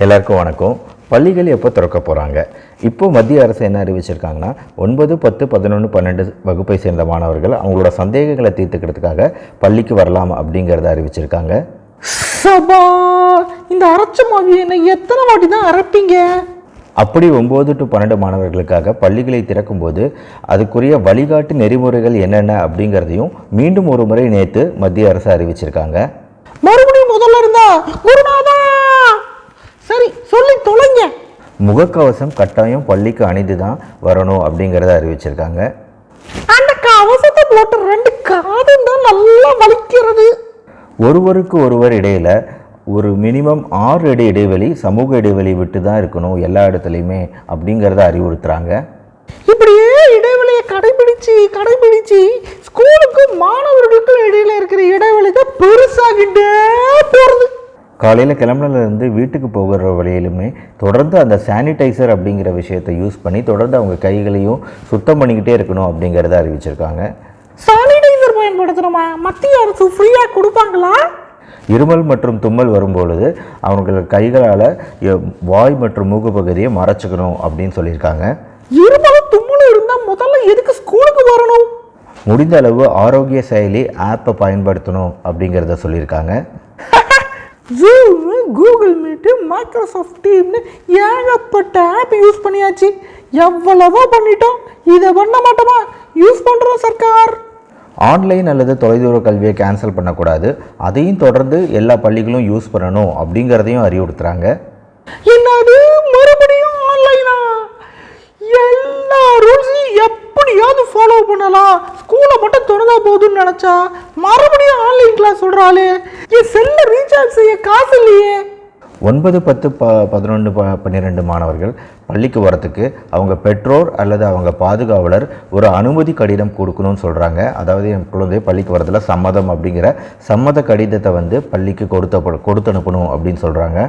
எல்லாருக்கும் வணக்கம். பள்ளிகள் எப்போ திறக்க போகிறாங்க? இப்போது மத்திய அரசு என்ன அறிவிச்சிருக்காங்கன்னா 9, 10, 11, 12 வகுப்பை சேர்ந்த மாணவர்கள் அவங்களோட சந்தேகங்களை தீர்த்துக்கிறதுக்காக பள்ளிக்கு வரலாம் அப்படிங்கிறத அறிவிச்சிருக்காங்க. சபா, இந்த அரைச்ச மாவியை எத்தனை வாட்டி தான் அரைப்பீங்க? அப்படி 9 to 12 மாணவர்களுக்காக பள்ளிகளை திறக்கும்போது அதுக்குரிய வழிகாட்டு நெறிமுறைகள் என்னென்ன அப்படிங்கிறதையும் மீண்டும் ஒரு முறை நேற்று மத்திய அரசு அறிவிச்சிருக்காங்க. மறுபடியும் முதல்ல இருந்தா குருநாதா, சரி சொல்லி தொலைங்க. முகக்கவசம் கட்டாயம் பள்ளிக்கு அணிந்து தான் வரணும் அப்படிங்கிறத அறிவிச்சிருக்காங்க. அந்த கவசத்தை போட்டு 2 காதும் தான் நல்லா வலிக்கிறது. ஒருவருக்கு ஒருவர் இடையில ஒரு மினிமம் 6 அடி இடைவெளி, சமூக இடைவெளி விட்டு தான் இருக்கணும் எல்லா இடத்துலையுமே அப்படிங்கிறத அறிவுறுத்துறாங்க. இப்படியே இடைவெளியை கடைபிடிச்சு ஸ்கூலுக்கு மாணவர்களுக்கும் இடையில இருக்கிற இடைவெளி தான் பெருசாகிட்டே போறது. காலையில் கிளம்புனதுலேருந்து வீட்டுக்கு போகிற வழியிலுமே தொடர்ந்து அந்த சானிடைசர் அப்படிங்கிற விஷயத்தை யூஸ் பண்ணி தொடர்ந்து அவங்க கைகளையும் சுத்தம் பண்ணிக்கிட்டே இருக்கணும் அப்படிங்கிறத அறிவிச்சிருக்காங்க. சானிடைசர் பயன்படுத்தணுமா? மத்திய அரசு ஃப்ரீயாக கொடுப்பாங்களா? இருமல் மற்றும் தும்மல் வரும்பொழுது அவங்க கைகளால் வாய் மற்றும் மூக்கு பகுதியை மறைச்சிக்கணும் அப்படின்னு சொல்லியிருக்காங்க. இருமலும் தும்மல் இருந்தால் முதல்ல எதுக்கு ஸ்கூலுக்கு வரணும்? முடிந்த அளவு ஆரோக்கிய செயலி ஆப்பை பயன்படுத்தணும் அப்படிங்கிறத சொல்லியிருக்காங்க. ஜூம், கூகுள் மீட்டு, மைக்ரோசாஃப்ட் டீம்னு ஏகப்பட்ட ஆப் யூஸ் பண்ணியாச்சு. எவ்வளவோ பண்ணிட்டோம், இதை பண்ண மாட்டோமா? யூஸ் பண்ணுறோம் சர்க்கார். ஆன்லைன் அல்லது தொலைதூர கல்வியை கேன்சல் பண்ணக்கூடாது, அதையும் தொடர்ந்து எல்லா பள்ளிகளும் யூஸ் பண்ணணும் அப்படிங்கிறதையும் அறிவுறுத்துகிறாங்க. என்னது மறுபடியும் ஆன்லைனா? எல்லா ரூல்ஸையும் எப்படியாவது ஃபாலோ பண்ணலாம், ஸ்கூலை மட்டும் திறந்தா போதுன்னு நினச்சா மறுபடியும் ஆன்லைன் கிளாஸ் சொல்கிறாளே. என் செல்ல ரீசார்ஜ் செய்ய காசு இல்லையே. 9, 10, 11, 12 மாணவர்கள் பள்ளிக்கு வரத்துக்கு அவங்க பெற்றோர் அல்லது அவங்க பாதுகாவலர் ஒரு அனுமதி கடிதம் கொடுக்கணும்னு சொல்கிறாங்க. அதாவது என் குழந்தை பள்ளிக்கு வரதில் சம்மதம் அப்படிங்கிற சம்மத கடிதத்தை பள்ளிக்கு கொடுத்து அனுப்பணும் அப்படின்னு சொல்கிறாங்க.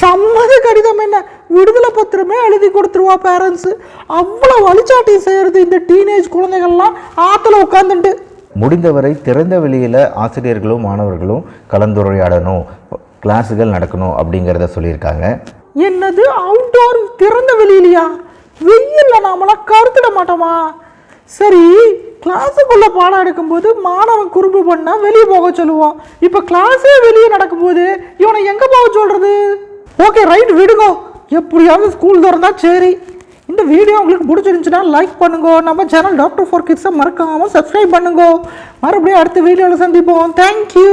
சம்மத கடிதம் என்ன, விடுதலை பத்திரமே எழுதி கொடுத்துருவா பேரண்ட்ஸு. அவ்வளோ வழிச்சாட்டி செய்கிறது இந்த டீனேஜ் குழந்தைகள்லாம் ஆற்றுல உட்காந்துட்டு. முடிந்தவரை திறந்த வெளியில் ஆசிரியர்களும் மாணவர்களும் கலந்துரையாடணும், கிளாஸுகள் நடக்கணும் அப்படிங்கிறத சொல்லியிருக்காங்க. என்னது அவுட்டோர் திறந்த வெளியிலையா? வெயிலில் நாமெல்லாம் கருத்திட மாட்டோமா? சரி, கிளாஸுக்குள்ளே பாடம் எடுக்கும்போது மாணவன் குறும்பு பண்ணால் வெளியே போக சொல்லுவோம். இப்போ கிளாஸே வெளியே நடக்கும்போது இவனை எங்கே போக சொல்கிறது? ஓகே ரைட், விடுங்க. எப்படியாவது ஸ்கூல் திறந்தா சரி. இந்த வீடியோ உங்களுக்கு பிடிச்சிருந்துச்சுன்னா லைக் பண்ணுங்க. நம்ம சேனல் டாக்டர் ஃபார் கிட்ஸை மறக்காமல் சப்ஸ்கிரைப் பண்ணுங்க. மறுபடியும் அடுத்த வீடியோவில் சந்திப்போம். தேங்க்யூ.